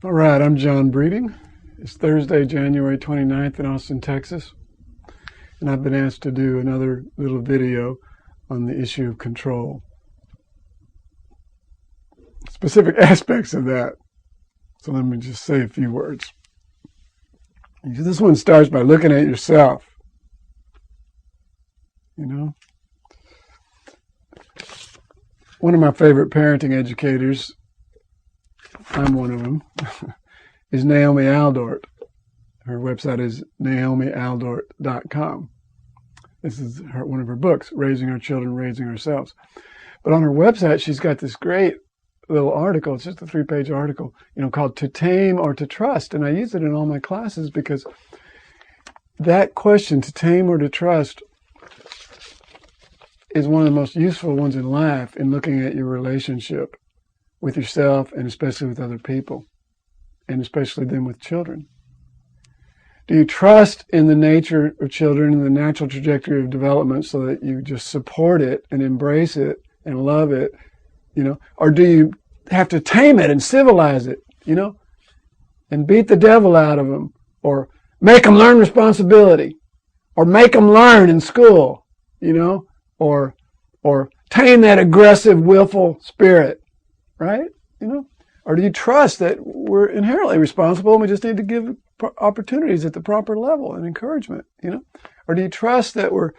All right, I'm John Breeding. It's Thursday, January 29th in Austin, Texas, and I've been asked to do another little video on the issue of control. Specific aspects of that. So let me just say a few words. This one starts by looking at yourself. One of my favorite parenting educators, I'm one of them, is Naomi Aldort. Her website is naomialdort.com. This is one of her books, Raising Our Children, Raising Ourselves. But on her website, she's got this great little article. It's just a 3-page article, called To Tame or to Trust. And I use it in all my classes because that question, to tame or to trust, is one of the most useful ones in life in looking at your relationship with yourself and especially with other people, and especially then with children. Do you trust in the nature of children and the natural trajectory of development so that you just support it and embrace it and love it, or do you have to tame it and civilize it, and beat the devil out of them, or make them learn responsibility, or make them learn in school, or tame that aggressive, willful spirit, right? Or do you trust that we're inherently responsible and we just need to give opportunities at the proper level and encouragement, Or do you trust that we're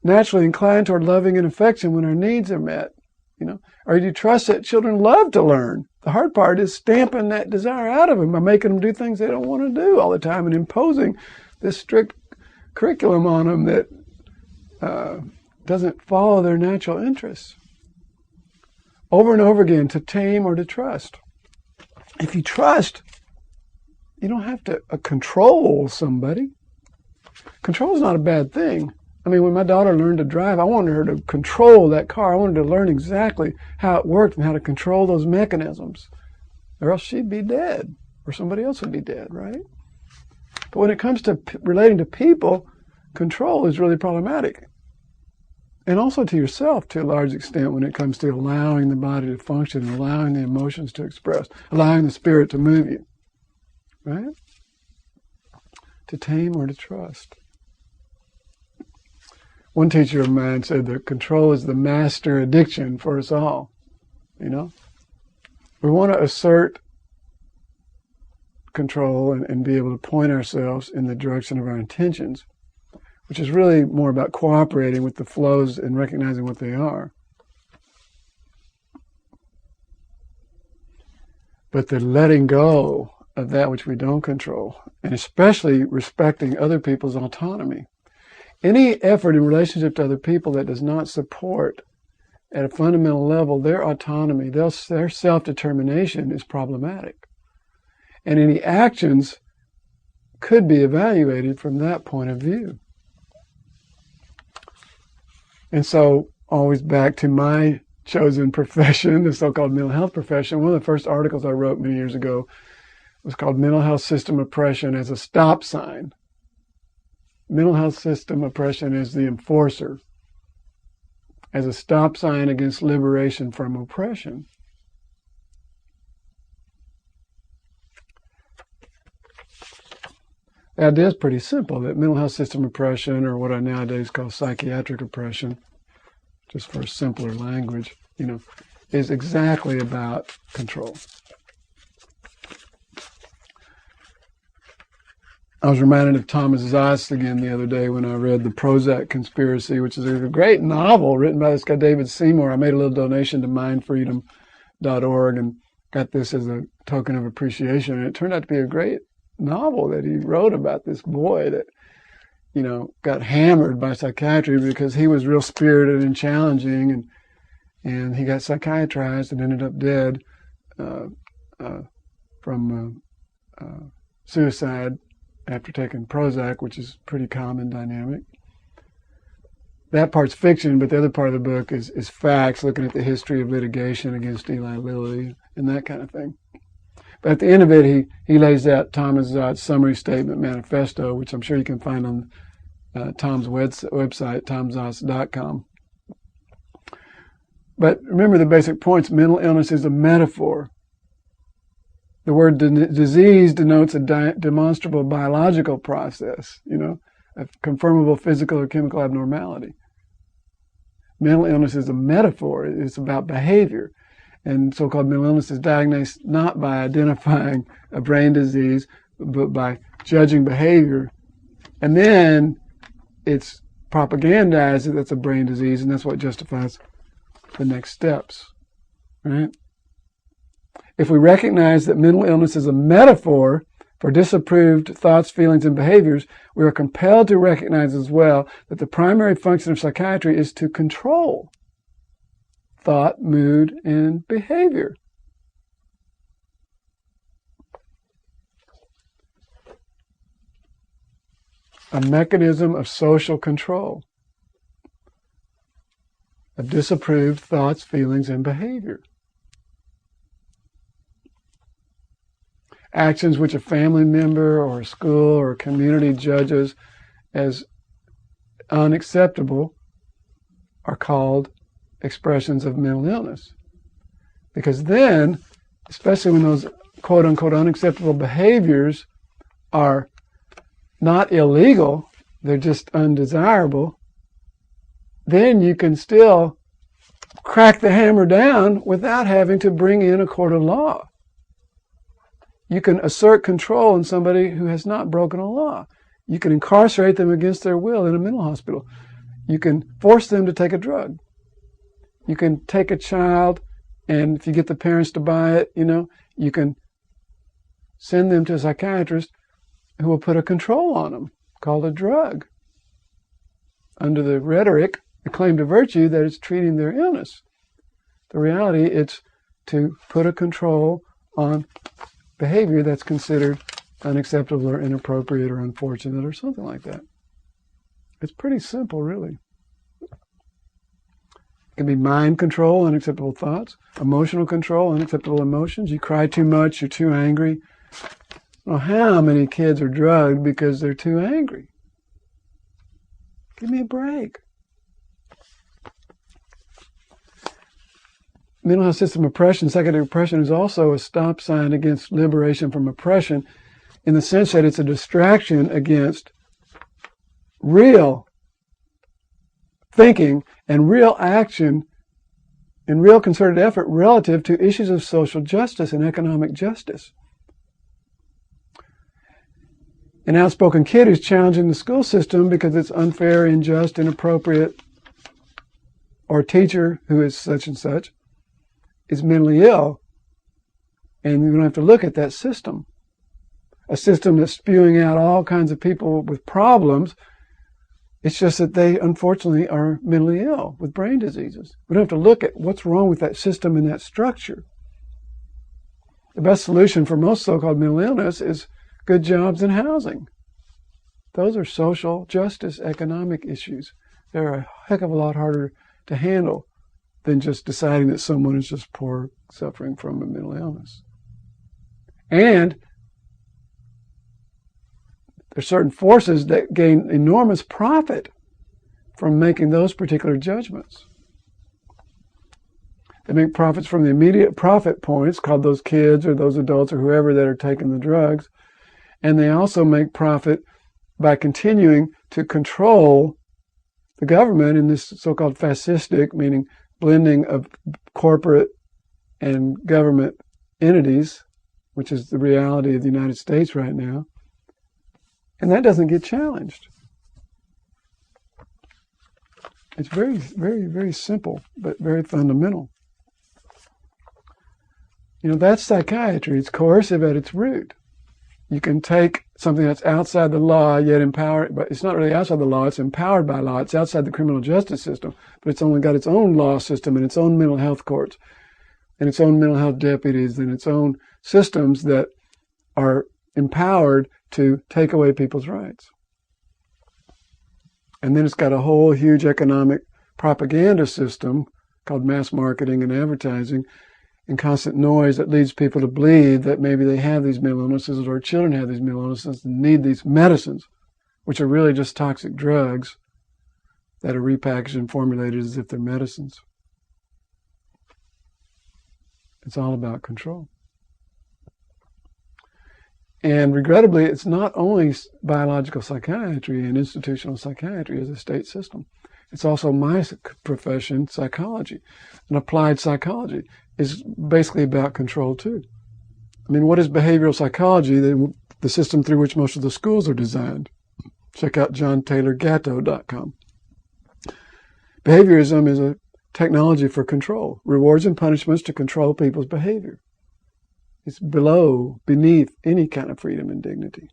naturally inclined toward loving and affection when our needs are met, Or do you trust that children love to learn? The hard part is stamping that desire out of them by making them do things they don't want to do all the time and imposing this strict curriculum on them that doesn't follow their natural interests. Over and over again, to tame or to trust. If you trust, you don't have to control somebody. Control is not a bad thing. When my daughter learned to drive, I wanted her to control that car. I wanted to learn exactly how it worked and how to control those mechanisms. Or else she'd be dead, or somebody else would be dead, right? But when it comes to relating to people, control is really problematic. And also to yourself, to a large extent, when it comes to allowing the body to function, allowing the emotions to express, allowing the spirit to move you, right? To tame or to trust. One teacher of mine said that control is the master addiction for us all, We want to assert control and be able to point ourselves in the direction of our intentions, which is really more about cooperating with the flows and recognizing what they are. But the letting go of that which we don't control, and especially respecting other people's autonomy. Any effort in relationship to other people that does not support, at a fundamental level, their autonomy, their self-determination is problematic. And any actions could be evaluated from that point of view. And so, always back to my chosen profession, the so-called mental health profession. One of the first articles I wrote many years ago was called Mental Health System Oppression as a Stop Sign. Mental health system oppression is the enforcer, as a stop sign against liberation from oppression. The idea is pretty simple, that mental health system oppression, or what I nowadays call psychiatric oppression, just for simpler language, is exactly about control. I was reminded of Thomas Szasz again the other day when I read The Prozac Conspiracy, which is a great novel written by this guy David Seymour. I made a little donation to mindfreedom.org and got this as a token of appreciation. And it turned out to be a great novel that he wrote about this boy that, got hammered by psychiatry because he was real spirited and challenging, and he got psychiatrized and ended up dead from suicide after taking Prozac, which is a pretty common dynamic. That part's fiction, but the other part of the book is facts, looking at the history of litigation against Eli Lilly and that kind of thing. But at the end of it, he lays out Thomas Szasz's summary statement manifesto, which I'm sure you can find on Tom's website, tomszaszs.com. But remember the basic points. Mental illness is a metaphor. The word disease denotes a demonstrable biological process, a confirmable physical or chemical abnormality. Mental illness is a metaphor. It's about behavior. And so-called mental illness is diagnosed not by identifying a brain disease, but by judging behavior. And then it's propagandized that that's a brain disease, and that's what justifies the next steps, right? If we recognize that mental illness is a metaphor for disapproved thoughts, feelings, and behaviors, we are compelled to recognize as well that the primary function of psychiatry is to control thought, mood, and behavior. A mechanism of social control of disapproved thoughts, feelings, and behavior. Actions which a family member or a school or a community judges as unacceptable are called expressions of mental illness. Because then, especially when those quote-unquote unacceptable behaviors are not illegal, they're just undesirable, then you can still crack the hammer down without having to bring in a court of law. You can assert control on somebody who has not broken a law. You can incarcerate them against their will in a mental hospital. You can force them to take a drug. You can take a child, and if you get the parents to buy it, you can send them to a psychiatrist who will put a control on them, called a drug, under the rhetoric, the claim to virtue that it's treating their illness. The reality, it's to put a control on behavior that's considered unacceptable or inappropriate or unfortunate or something like that. It's pretty simple, really. It can be mind control, unacceptable thoughts, emotional control, unacceptable emotions. You cry too much, you're too angry. Well, how many kids are drugged because they're too angry? Give me a break. Mental health system oppression, secondary oppression, is also a stop sign against liberation from oppression in the sense that it's a distraction against real thinking and real action and real concerted effort relative to issues of social justice and economic justice. An outspoken kid who's challenging the school system because it's unfair, unjust, inappropriate, or a teacher who is such and such is mentally ill, and you don't have to look at that system. A system that's spewing out all kinds of people with problems. It's just that they, unfortunately, are mentally ill with brain diseases. We don't have to look at what's wrong with that system and that structure. The best solution for most so-called mental illness is good jobs and housing. Those are social justice, economic issues. They're a heck of a lot harder to handle than just deciding that someone is just poor, suffering from a mental illness. And there's certain forces that gain enormous profit from making those particular judgments. They make profits from the immediate profit points, called those kids or those adults or whoever that are taking the drugs. And they also make profit by continuing to control the government in this so-called fascistic, meaning blending of corporate and government entities, which is the reality of the United States right now. And that doesn't get challenged. It's very, very, very simple, but very fundamental. That's psychiatry. It's coercive at its root. You can take something that's outside the law, yet empowered, but it's not really outside the law, it's empowered by law. It's outside the criminal justice system, but it's only got its own law system and its own mental health courts and its own mental health deputies and its own systems that are empowered to take away people's rights. And then it's got a whole huge economic propaganda system called mass marketing and advertising and constant noise that leads people to believe that maybe they have these mental illnesses or children have these mental illnesses and need these medicines, which are really just toxic drugs that are repackaged and formulated as if they're medicines. It's all about control. And regrettably, it's not only biological psychiatry and institutional psychiatry as a state system. It's also my profession, psychology. And applied psychology is basically about control too. I mean, what is behavioral psychology? The system through which most of the schools are designed. Check out johntaylorgatto.com. Behaviorism is a technology for control, rewards and punishments to control people's behavior. It's beneath any kind of freedom and dignity.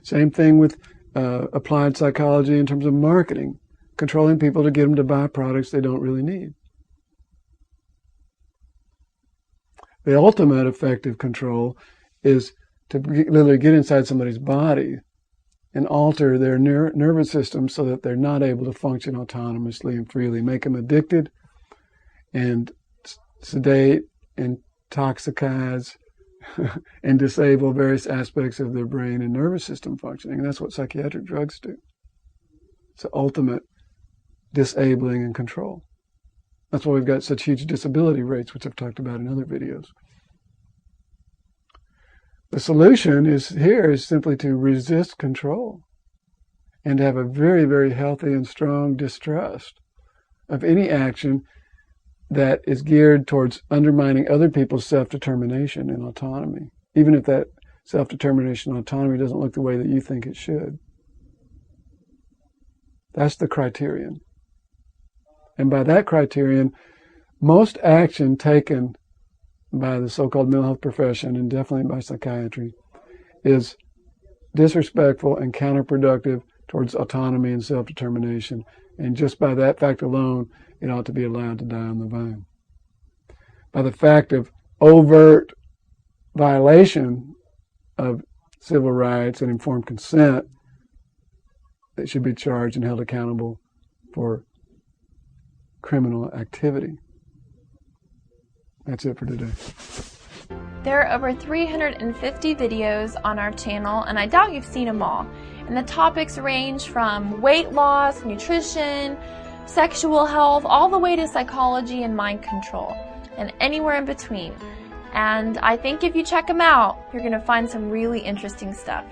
Same thing with applied psychology in terms of marketing, controlling people to get them to buy products they don't really need. The ultimate effective control is to literally get inside somebody's body and alter their nervous system so that they're not able to function autonomously and freely, make them addicted and sedate and toxicize and disable various aspects of their brain and nervous system functioning. And that's what psychiatric drugs do. It's the ultimate disabling and control. That's why we've got such huge disability rates, which I've talked about in other videos. The solution is simply to resist control and to have a very, very healthy and strong distrust of any action that is geared towards undermining other people's self-determination and autonomy, even if that self-determination and autonomy doesn't look the way that you think it should. That's the criterion. And by that criterion, most action taken by the so-called mental health profession, and definitely by psychiatry, is disrespectful and counterproductive towards autonomy and self-determination. And just by that fact alone, it ought to be allowed to die on the vine. By the fact of overt violation of civil rights and informed consent, they should be charged and held accountable for criminal activity. That's it for today. There are over 350 videos on our channel, and I doubt you've seen them all. And the topics range from weight loss, nutrition, sexual health, all the way to psychology and mind control, and anywhere in between. And I think if you check them out, you're going to find some really interesting stuff.